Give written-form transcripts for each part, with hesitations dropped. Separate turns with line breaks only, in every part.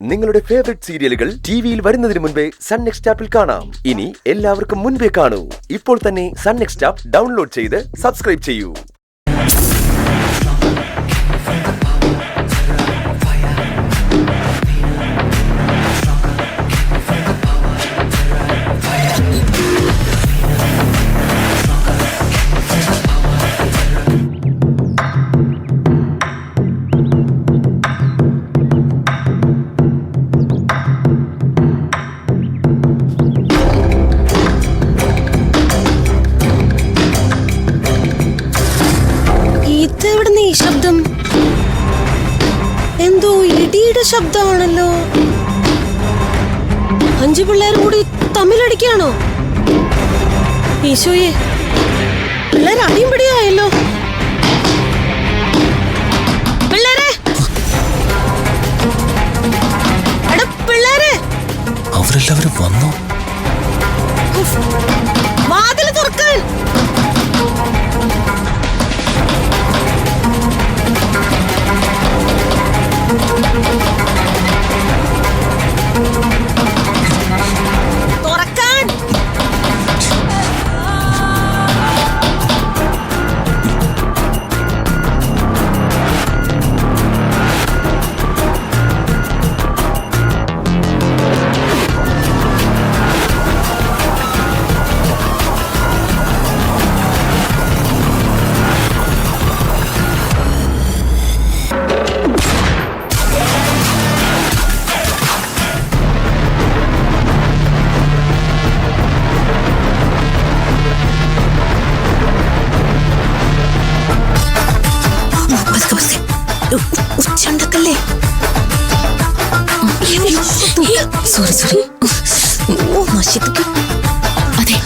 നിങ്ങളുടെ ഫേവറേറ്റ് സീരിയലുകൾ ടിവിയിൽ വരുന്നതിന് മുൻപേ സൺ നെക്സ്റ്റ് ആപ്പിൽ കാണാം. ഇനി എല്ലാവർക്കും മുൻപേ കാണൂ. ഇപ്പോൾ തന്നെ സൺ നെക്സ്റ്റ് ആപ്പ് ഡൗൺലോഡ് ചെയ്ത് സബ്സ്ക്രൈബ് ചെയ്യൂ.
ഈ ശബ്ദം എന്തോ ഇടിയുടെ ശബ്ദമാണല്ലോ. 5 പിള്ളേരും കൂടി തമ്മിലടിക്കാണോ? ഈശോയെ, പിള്ളേർ അടിയും പിടിയായല്ലോ. പിള്ളേരെ, പിള്ളേരെ,
അവരെല്ലാവരും വന്നോ?
വാതിൽ തുറക്കാൻ. ഉച്ചണ്ടക്കല്ലേ?
അതെ,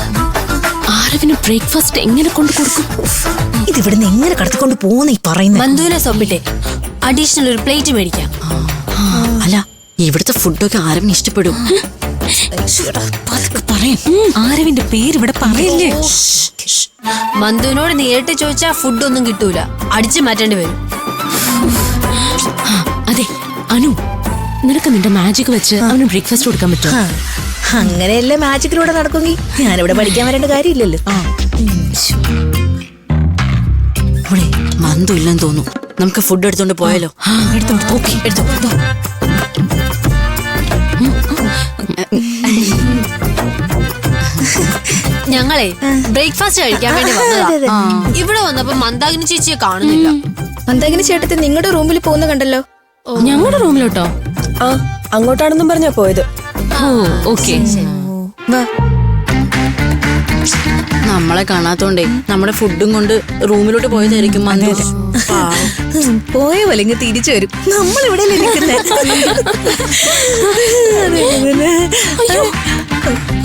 ആരവിന് ബ്രേക്ക്ഫാസ്റ്റ് എങ്ങനെ കൊണ്ടു കൊടുക്കും?
ഇതിവിടുന്ന് എങ്ങനെ കടത്തിക്കൊണ്ട് പോകുന്ന ഈ പറയുന്നത്?
ബന്ധുവിനെ സോപ്പിട്ടെ അഡീഷണൽ ഒരു പ്ലേറ്റ് മേടിക്കാം.
അല്ല, ഇവിടുത്തെ ഫുഡൊക്കെ ആരവിന് ഇഷ്ടപ്പെടും.
ആരവിന്റെ പേര് ഇവിടെ പറയല്ലേ. ബന്ധുവിനോട് നേരിട്ട് ചോദിച്ചാ ഫുഡൊന്നും കിട്ടൂല, അടിച്ചു മാറ്റേണ്ടി വരും. അതെ അനു, നിനക്ക് നിന്റെ മാജിക് വെച്ച് അവന് ബ്രേക്ക്ഫാസ്റ്റ് കൊടുക്കാൻ പറ്റുമോ?
അങ്ങനെയല്ലേ മാജിക്കിലൂടെ നടക്കുമെങ്കിൽ ഞാനിവിടെ പഠിക്കാൻ വരേണ്ട കാര്യമില്ലല്ലോ.
അവിടെ മന്തു ഇല്ലെന്ന് തോന്നുന്നു. നമുക്ക് ഫുഡ് എടുത്തോണ്ട് പോയാലോ?
ഞങ്ങളെ ബ്രേക്ക്ഫാസ്റ്റ് കഴിക്കാൻ വേണ്ടി വന്നതാ. ഇവിടെ വന്നപ്പോ മന്ദാകിനി ചേച്ചിയെ കാണുന്നില്ല.
മന്ദാകിനി ചേട്ടത്തി നിങ്ങളുടെ റൂമിൽ പോകുന്ന കണ്ടല്ലോ.
ഞങ്ങളുടെ റൂമിലോട്ടോ?
ആ, അങ്ങോട്ടാണെന്നും പറഞ്ഞാ പോയത്.
ഓക്കെ,
നമ്മളെ കാണാത്തോണ്ടേ നമ്മുടെ ഫുഡും കൊണ്ട് റൂമിലോട്ട് പോയതായിരിക്കും മന്തു.
പോയ പോലെ തിരിച്ചു വരും. നമ്മളിവിടെ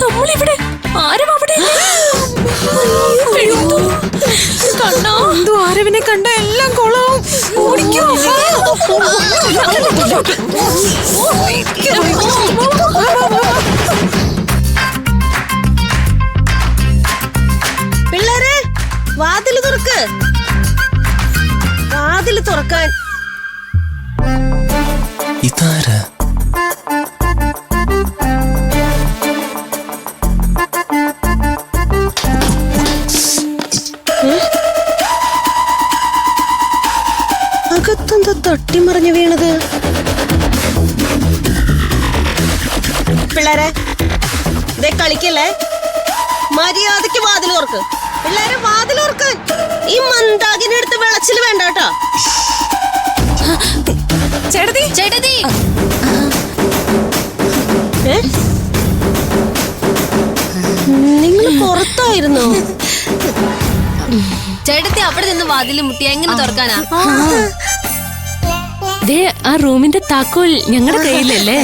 നമ്മളിവിടെ ആരും അവിടെ
ആരവിനെ കണ്ട എല്ലാം കൊളാവും. പിള്ളേരെ, വാതില് തുറക്ക്. വാതില് തുറക്കാൻ.
ഇതാരാ?
അകത്തെന്താ തട്ടിമറിഞ്ഞു വീണത്? പിള്ളേരെ, ഇതേ കളിക്കല്ലേ, മര്യാദക്ക് വാതിൽ തുറക്ക്. പിള്ളേരെ, വാതിൽ തുറക്ക്. ഈ മന്ദാകിനെ എടുത്ത് വിളച്ചിൽ വേണ്ട കേട്ടോ. ചേട്ടത്തി,
ചേട്ടത്തി,
നിങ്ങൾ പുറത്തായിരുന്നോ?
ചേട്ടത്തി അവിടെ നിന്ന് വാതിൽ മുട്ടി എങ്ങനെ തുറക്കാനാ?
ആ റൂമിന്റെ താക്കോൽ ഞങ്ങളുടെ കയ്യിലല്ലേ?